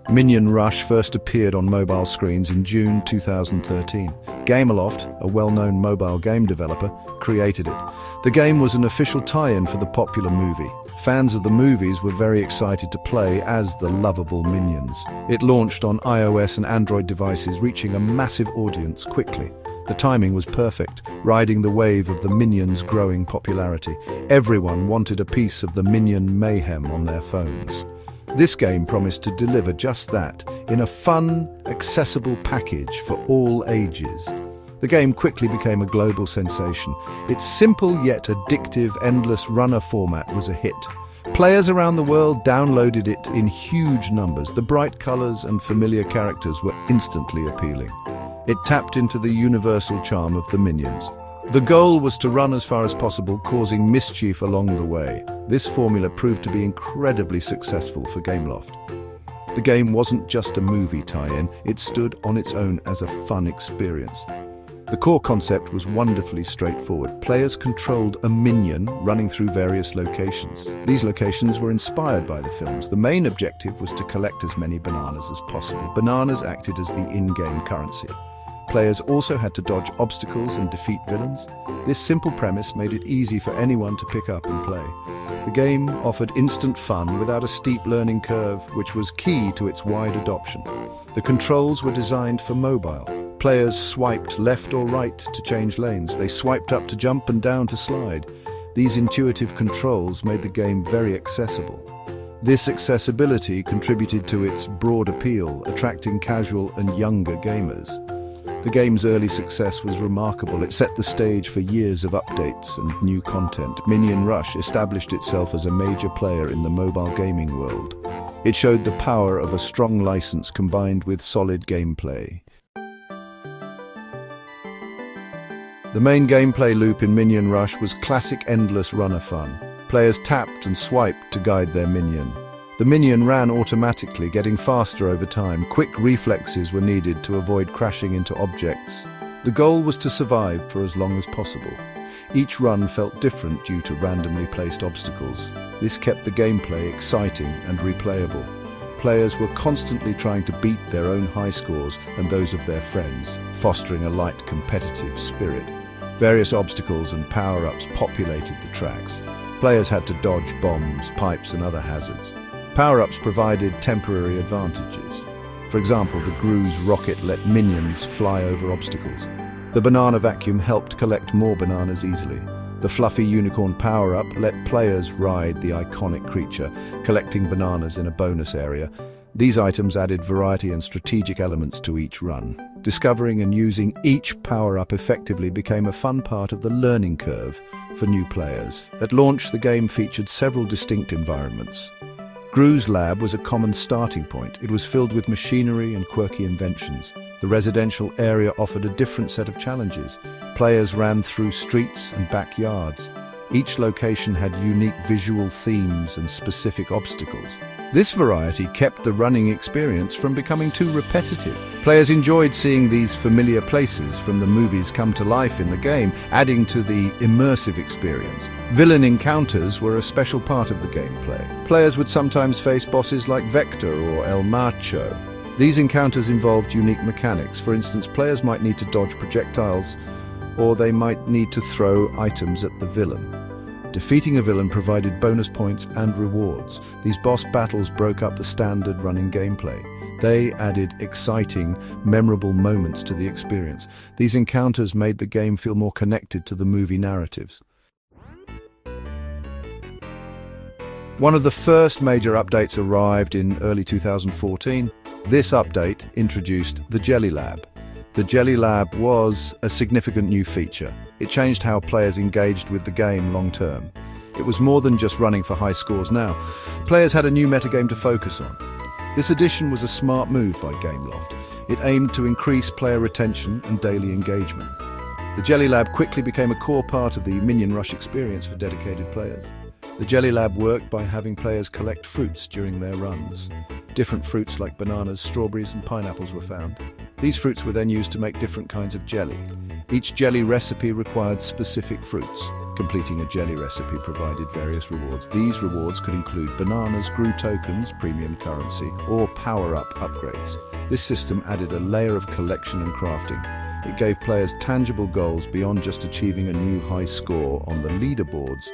Minion Rush first appeared on mobile screens in June 2013. Gameloft, a well-known mobile game developer, created it. The game was an official tie-in for the popular movie. Fans of the movies were very excited to play as the lovable minions. It launched on iOS and Android devices, reaching a massive audience quickly. The timing was perfect, riding the wave of the Minions' growing popularity. Everyone wanted a piece of the Minion mayhem on their phones. This game promised to deliver just that, in a fun, accessible package for all ages. The game quickly became a global sensation. Its simple yet addictive endless runner format was a hit. Players around the world downloaded it in huge numbers. The bright colors and familiar characters were instantly appealing. It tapped into the universal charm of the Minions. The goal was to run as far as possible, causing mischief along the way. This formula proved to be incredibly successful for Gameloft. The game wasn't just a movie tie-in, it stood on its own as a fun experience. The core concept was wonderfully straightforward. Players controlled a minion running through various locations. These locations were inspired by the films. The main objective was to collect as many bananas as possible. Bananas acted as the in-game currency. Players also had to dodge obstacles and defeat villains. This simple premise made it easy for anyone to pick up and play. The game offered instant fun without a steep learning curve, which was key to its wide adoption. The controls were designed for mobile. Players swiped left or right to change lanes. They swiped up to jump and down to slide. These intuitive controls made the game very accessible. This accessibility contributed to its broad appeal, attracting casual and younger gamers. The game's early success was remarkable. It set the stage for years of updates and new content. Minion Rush established itself as a major player in the mobile gaming world. It showed the power of a strong license combined with solid gameplay. The main gameplay loop in Minion Rush was classic endless runner fun. Players tapped and swiped to guide their minion. The minion ran automatically, getting faster over time. Quick reflexes were needed to avoid crashing into objects. The goal was to survive for as long as possible. Each run felt different due to randomly placed obstacles. This kept the gameplay exciting and replayable. Players were constantly trying to beat their own high scores and those of their friends, fostering a light competitive spirit. Various obstacles and power-ups populated the tracks. Players had to dodge bombs, pipes and other hazards. Power-ups provided temporary advantages. For example, the Gru's rocket let minions fly over obstacles. The banana vacuum helped collect more bananas easily. The fluffy unicorn power-up let players ride the iconic creature, collecting bananas in a bonus area. These items added variety and strategic elements to each run. Discovering and using each power-up effectively became a fun part of the learning curve for new players. At launch, the game featured several distinct environments. Gru's lab was a common starting point. It was filled with machinery and quirky inventions. The residential area offered a different set of challenges. Players ran through streets and backyards. Each location had unique visual themes and specific obstacles. This variety kept the running experience from becoming too repetitive. Players enjoyed seeing these familiar places from the movies come to life in the game, adding to the immersive experience. Villain encounters were a special part of the gameplay. Players would sometimes face bosses like Vector or El Macho. These encounters involved unique mechanics. For instance, players might need to dodge projectiles, or they might need to throw items at the villain. Defeating a villain provided bonus points and rewards. These boss battles broke up the standard running gameplay. They added exciting, memorable moments to the experience. These encounters made the game feel more connected to the movie narratives. One of the first major updates arrived in early 2014. This update introduced the Jelly Lab. The Jelly Lab was a significant new feature. It changed how players engaged with the game long term. It was more than just running for high scores now. Players had a new metagame to focus on. This addition was a smart move by Gameloft. It aimed to increase player retention and daily engagement. The Jelly Lab quickly became a core part of the Minion Rush experience for dedicated players. The Jelly Lab worked by having players collect fruits during their runs. Different fruits like bananas, strawberries and pineapples were found. These fruits were then used to make different kinds of jelly. Each jelly recipe required specific fruits. Completing a jelly recipe provided various rewards. These rewards could include bananas, Gru tokens, premium currency, or power-up upgrades. This system added a layer of collection and crafting. It gave players tangible goals beyond just achieving a new high score on the leaderboards.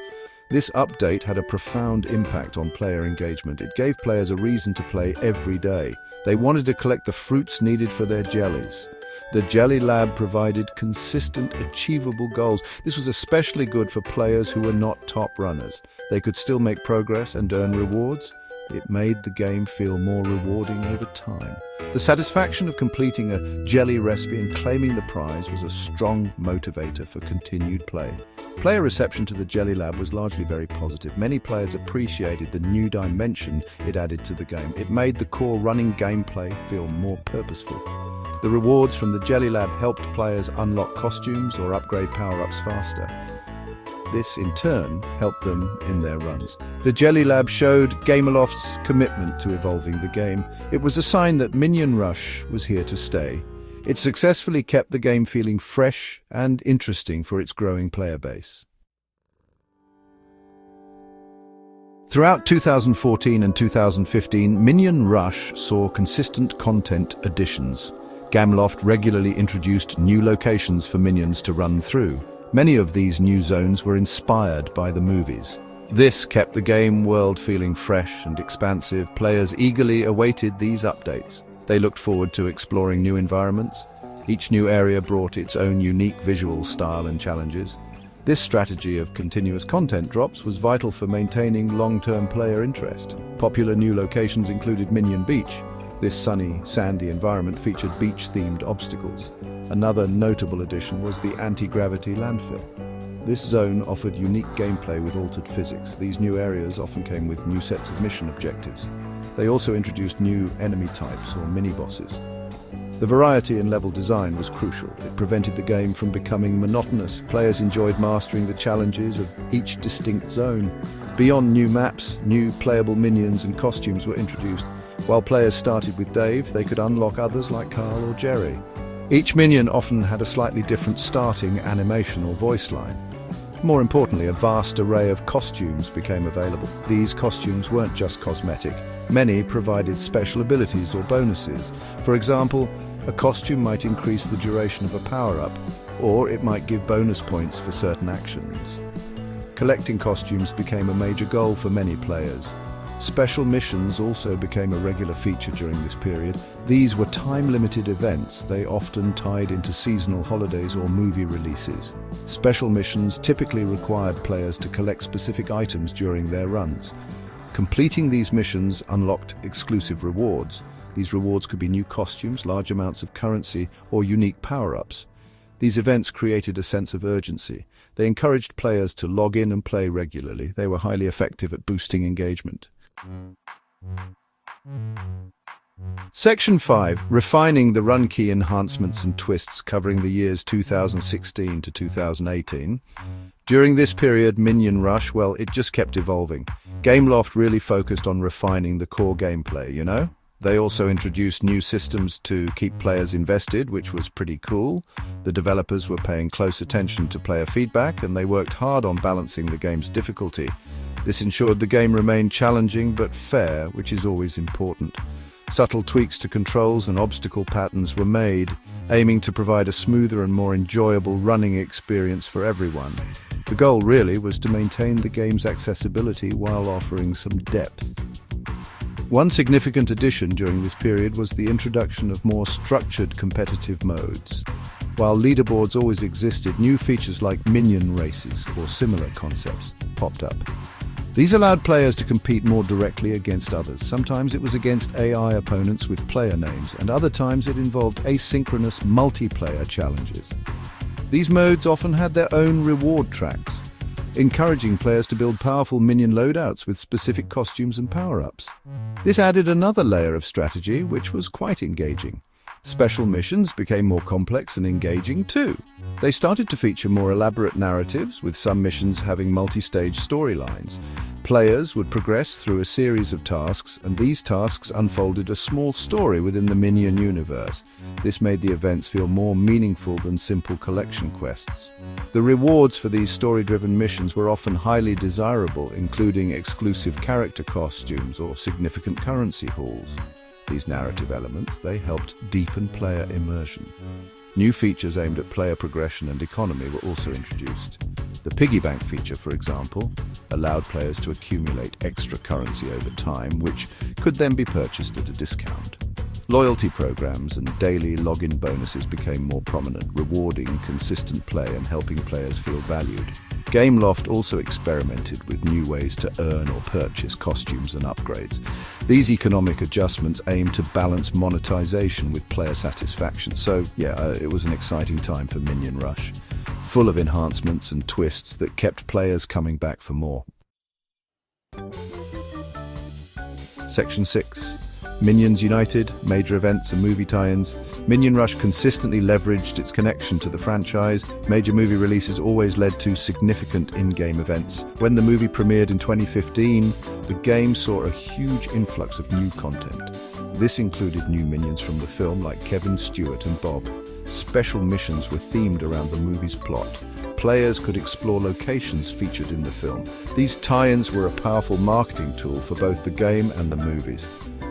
This update had a profound impact on player engagement. It gave players a reason to play every day. They wanted to collect the fruits needed for their jellies. The Jelly Lab provided consistent, achievable goals. This was especially good for players who were not top runners. They could still make progress and earn rewards. It made the game feel more rewarding over time. The satisfaction of completing a jelly recipe and claiming the prize was a strong motivator for continued play. Player reception to the Jelly Lab was largely very positive. Many players appreciated the new dimension it added to the game. It made the core running gameplay feel more purposeful. The rewards from the Jelly Lab helped players unlock costumes or upgrade power-ups faster. This, in turn, helped them in their runs. The Jelly Lab showed Gameloft's commitment to evolving the game. It was a sign that Minion Rush was here to stay. It successfully kept the game feeling fresh and interesting for its growing player base. Throughout 2014 and 2015, Minion Rush saw consistent content additions. Gameloft regularly introduced new locations for minions to run through. Many of these new zones were inspired by the movies. This kept the game world feeling fresh and expansive. Players eagerly awaited these updates. They looked forward to exploring new environments. Each new area brought its own unique visual style and challenges. This strategy of continuous content drops was vital for maintaining long-term player interest. Popular new locations included Minion Beach. This sunny, sandy environment featured beach-themed obstacles. Another notable addition was the anti-gravity landfill. This zone offered unique gameplay with altered physics. These new areas often came with new sets of mission objectives. They also introduced new enemy types or mini-bosses. The variety in level design was crucial. It prevented the game from becoming monotonous. Players enjoyed mastering the challenges of each distinct zone. Beyond new maps, new playable minions and costumes were introduced. While players started with Dave, they could unlock others like Carl or Jerry. Each minion often had a slightly different starting animation or voice line. More importantly, a vast array of costumes became available. These costumes weren't just cosmetic. Many provided special abilities or bonuses. For example, a costume might increase the duration of a power-up, or it might give bonus points for certain actions. Collecting costumes became a major goal for many players. Special missions also became a regular feature during this period. These were time-limited events. They often tied into seasonal holidays or movie releases. Special missions typically required players to collect specific items during their runs. Completing these missions unlocked exclusive rewards. These rewards could be new costumes, large amounts of currency, or unique power-ups. These events created a sense of urgency. They encouraged players to log in and play regularly. They were highly effective at boosting engagement. Section 5. Refining the run key enhancements and twists, covering the years 2016 to 2018. During this period, Minion Rush, well, it just kept evolving. Gameloft really focused on refining the core gameplay, you know? They also introduced new systems to keep players invested, which was pretty cool. The developers were paying close attention to player feedback, and they worked hard on balancing the game's difficulty. This ensured the game remained challenging but fair, which is always important. Subtle tweaks to controls and obstacle patterns were made, aiming to provide a smoother and more enjoyable running experience for everyone. The goal really was to maintain the game's accessibility while offering some depth. One significant addition during this period was the introduction of more structured competitive modes. While leaderboards always existed, new features like minion races or similar concepts popped up. These allowed players to compete more directly against others. Sometimes it was against AI opponents with player names, and other times it involved asynchronous multiplayer challenges. These modes often had their own reward tracks, encouraging players to build powerful minion loadouts with specific costumes and power-ups. This added another layer of strategy, which was quite engaging. Special missions became more complex and engaging too. They started to feature more elaborate narratives, with some missions having multi-stage storylines. Players would progress through a series of tasks, and these tasks unfolded a small story within the Minion universe. This made the events feel more meaningful than simple collection quests. The rewards for these story-driven missions were often highly desirable, including exclusive character costumes or significant currency hauls. These narrative elements, they helped deepen player immersion. New features aimed at player progression and economy were also introduced. The piggy bank feature, for example, allowed players to accumulate extra currency over time, which could then be purchased at a discount. Loyalty programs and daily login bonuses became more prominent, rewarding consistent play and helping players feel valued. Gameloft also experimented with new ways to earn or purchase costumes and upgrades. These economic adjustments aimed to balance monetization with player satisfaction. So, it was an exciting time for Minion Rush, full of enhancements and twists that kept players coming back for more. Section 6. Minions United, major events and movie tie-ins. Minion Rush consistently leveraged its connection to the franchise. Major movie releases always led to significant in-game events. When the movie premiered in 2015, the game saw a huge influx of new content. This included new minions from the film like Kevin, Stewart and Bob. Special missions were themed around the movie's plot. Players could explore locations featured in the film. These tie-ins were a powerful marketing tool for both the game and the movies.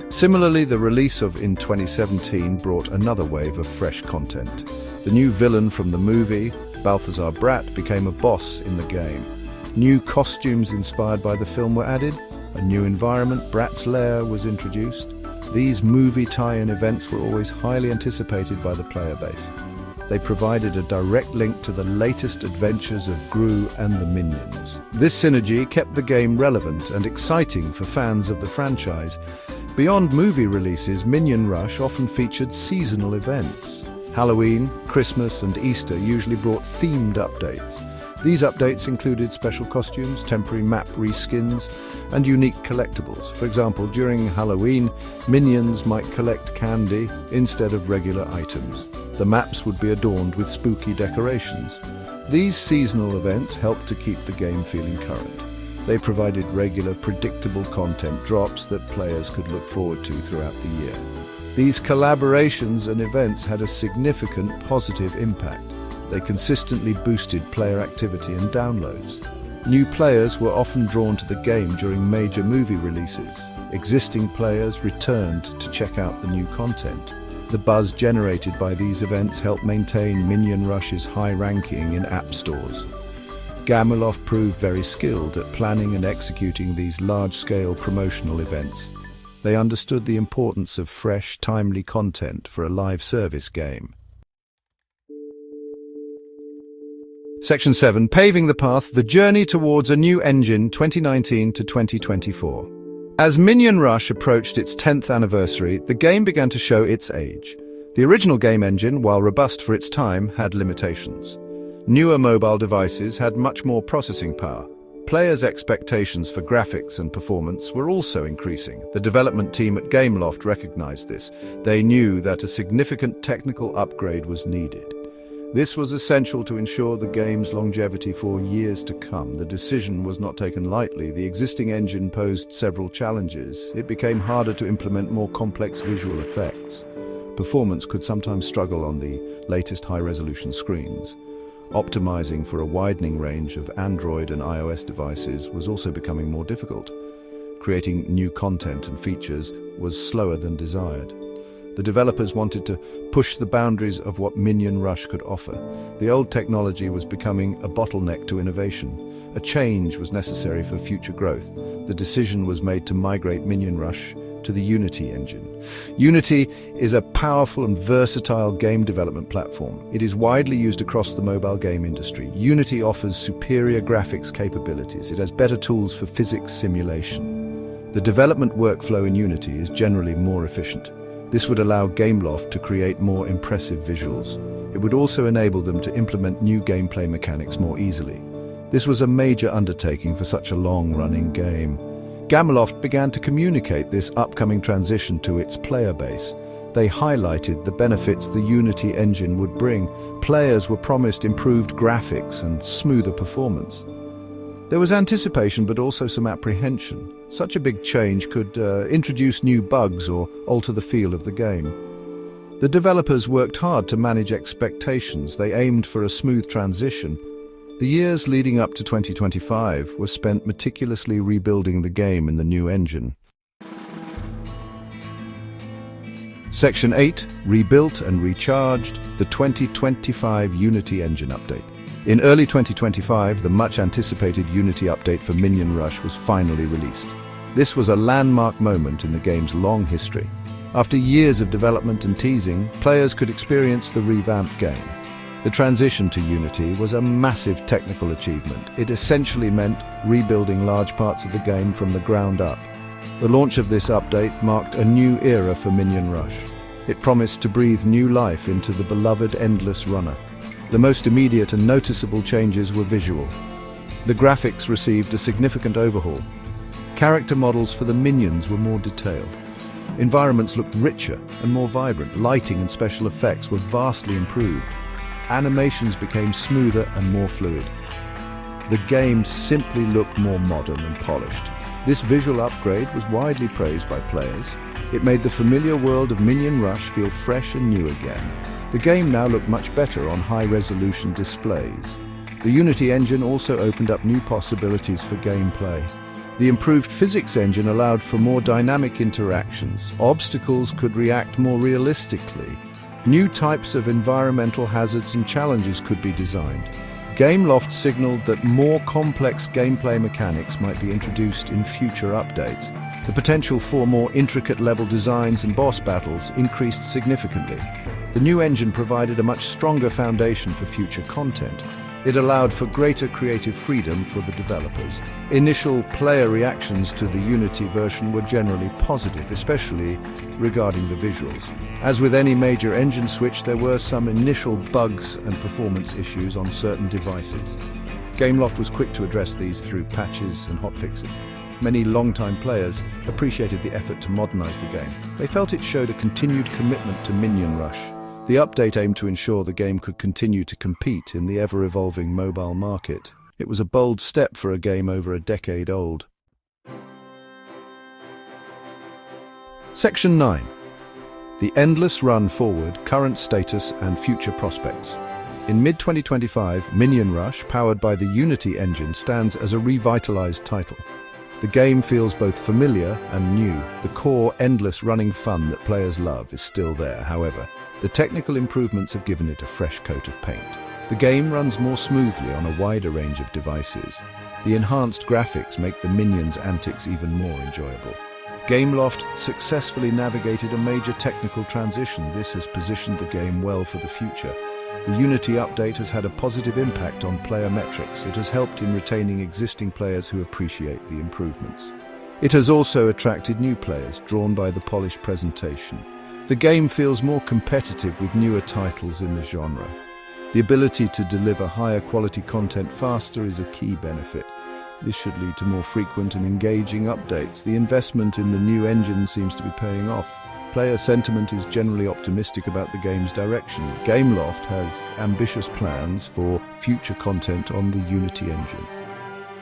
Similarly, the release of In 2017 brought another wave of fresh content. The new villain from the movie, Balthazar Bratt, became a boss in the game. New costumes inspired by the film were added. A new environment, Bratt's Lair, was introduced. These movie tie-in events were always highly anticipated by the player base. They provided a direct link to the latest adventures of Gru and the Minions. This synergy kept the game relevant and exciting for fans of the franchise. Beyond movie releases, Minion Rush often featured seasonal events. Halloween, Christmas and Easter usually brought themed updates. These updates included special costumes, temporary map reskins, and unique collectibles. For example, during Halloween, minions might collect candy instead of regular items. The maps would be adorned with spooky decorations. These seasonal events helped to keep the game feeling current. They provided regular, predictable content drops that players could look forward to throughout the year. These collaborations and events had a significant positive impact. They consistently boosted player activity and downloads. New players were often drawn to the game during major movie releases. Existing players returned to check out the new content. The buzz generated by these events helped maintain Minion Rush's high ranking in app stores. Gameloft proved very skilled at planning and executing these large-scale promotional events. They understood the importance of fresh, timely content for a live service game. Section 7. Paving the Path, the Journey Towards a New Engine 2019 to 2024. As Minion Rush approached its 10th anniversary, the game began to show its age. The original game engine, while robust for its time, had limitations. Newer mobile devices had much more processing power. Players' expectations for graphics and performance were also increasing. The development team at Gameloft recognized this. They knew that a significant technical upgrade was needed. This was essential to ensure the game's longevity for years to come. The decision was not taken lightly. The existing engine posed several challenges. It became harder to implement more complex visual effects. Performance could sometimes struggle on the latest high-resolution screens. Optimizing for a widening range of Android and iOS devices was also becoming more difficult. Creating new content and features was slower than desired. The developers wanted to push the boundaries of what Minion Rush could offer. The old technology was becoming a bottleneck to innovation. A change was necessary for future growth. The decision was made to migrate Minion Rush to the Unity engine. Unity is a powerful and versatile game development platform. It is widely used across the mobile game industry. Unity offers superior graphics capabilities. It has better tools for physics simulation. The development workflow in Unity is generally more efficient. This would allow Gameloft to create more impressive visuals. It would also enable them to implement new gameplay mechanics more easily. This was a major undertaking for such a long-running game. Gameloft began to communicate this upcoming transition to its player base. They highlighted the benefits the Unity engine would bring. Players were promised improved graphics and smoother performance. There was anticipation but also some apprehension. Such a big change could introduce new bugs or alter the feel of the game. The developers worked hard to manage expectations. They aimed for a smooth transition. The years leading up to 2025 were spent meticulously rebuilding the game in the new engine. Section 8, Rebuilt and Recharged, the 2025 Unity Engine Update. In early 2025, the much-anticipated Unity update for Minion Rush was finally released. This was a landmark moment in the game's long history. After years of development and teasing, players could experience the revamped game. The transition to Unity was a massive technical achievement. It essentially meant rebuilding large parts of the game from the ground up. The launch of this update marked a new era for Minion Rush. It promised to breathe new life into the beloved endless runner. The most immediate and noticeable changes were visual. The graphics received a significant overhaul. Character models for the minions were more detailed. Environments looked richer and more vibrant. Lighting and special effects were vastly improved. Animations became smoother and more fluid. The game simply looked more modern and polished. This visual upgrade was widely praised by players. It made the familiar world of Minion Rush feel fresh and new again. The game now looked much better on high-resolution displays. The Unity engine also opened up new possibilities for gameplay. The improved physics engine allowed for more dynamic interactions. Obstacles could react more realistically. New types of environmental hazards and challenges could be designed. Gameloft signaled that more complex gameplay mechanics might be introduced in future updates. The potential for more intricate level designs and boss battles increased significantly. The new engine provided a much stronger foundation for future content. It allowed for greater creative freedom for the developers. Initial player reactions to the Unity version were generally positive, especially regarding the visuals. As with any major engine switch, there were some initial bugs and performance issues on certain devices. Gameloft was quick to address these through patches and hotfixes. Many longtime players appreciated the effort to modernize the game. They felt it showed a continued commitment to Minion Rush. The update aimed to ensure the game could continue to compete in the ever-evolving mobile market. It was a bold step for a game over a decade old. Section 9. The Endless Run Forward, Current Status and Future Prospects. In mid-2025, Minion Rush, powered by the Unity engine, stands as a revitalized title. The game feels both familiar and new. The core, endless running fun that players love is still there, however. The technical improvements have given it a fresh coat of paint. The game runs more smoothly on a wider range of devices. The enhanced graphics make the minions' antics even more enjoyable. Gameloft successfully navigated a major technical transition. This has positioned the game well for the future. The Unity update has had a positive impact on player metrics. It has helped in retaining existing players who appreciate the improvements. It has also attracted new players, drawn by the polished presentation. The game feels more competitive with newer titles in the genre. The ability to deliver higher quality content faster is a key benefit. This should lead to more frequent and engaging updates. The investment in the new engine seems to be paying off. Player sentiment is generally optimistic about the game's direction. Gameloft has ambitious plans for future content on the Unity engine.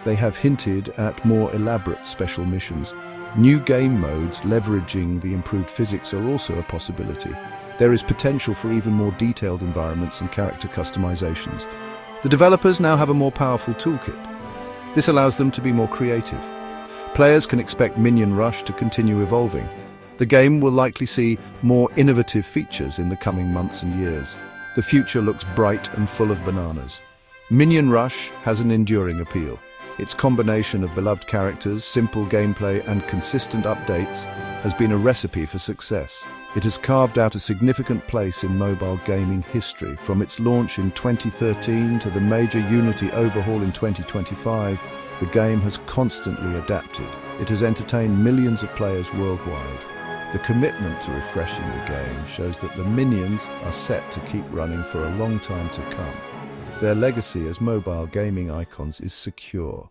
They have hinted at more elaborate special missions. New game modes leveraging the improved physics are also a possibility. There is potential for even more detailed environments and character customizations. The developers now have a more powerful toolkit. This allows them to be more creative. Players can expect Minion Rush to continue evolving. The game will likely see more innovative features in the coming months and years. The future looks bright and full of bananas. Minion Rush has an enduring appeal. Its combination of beloved characters, simple gameplay, and consistent updates has been a recipe for success. It has carved out a significant place in mobile gaming history. From its launch in 2013 to the major Unity overhaul in 2025, the game has constantly adapted. It has entertained millions of players worldwide. The commitment to refreshing the game shows that the Minions are set to keep running for a long time to come. Their legacy as mobile gaming icons is secure.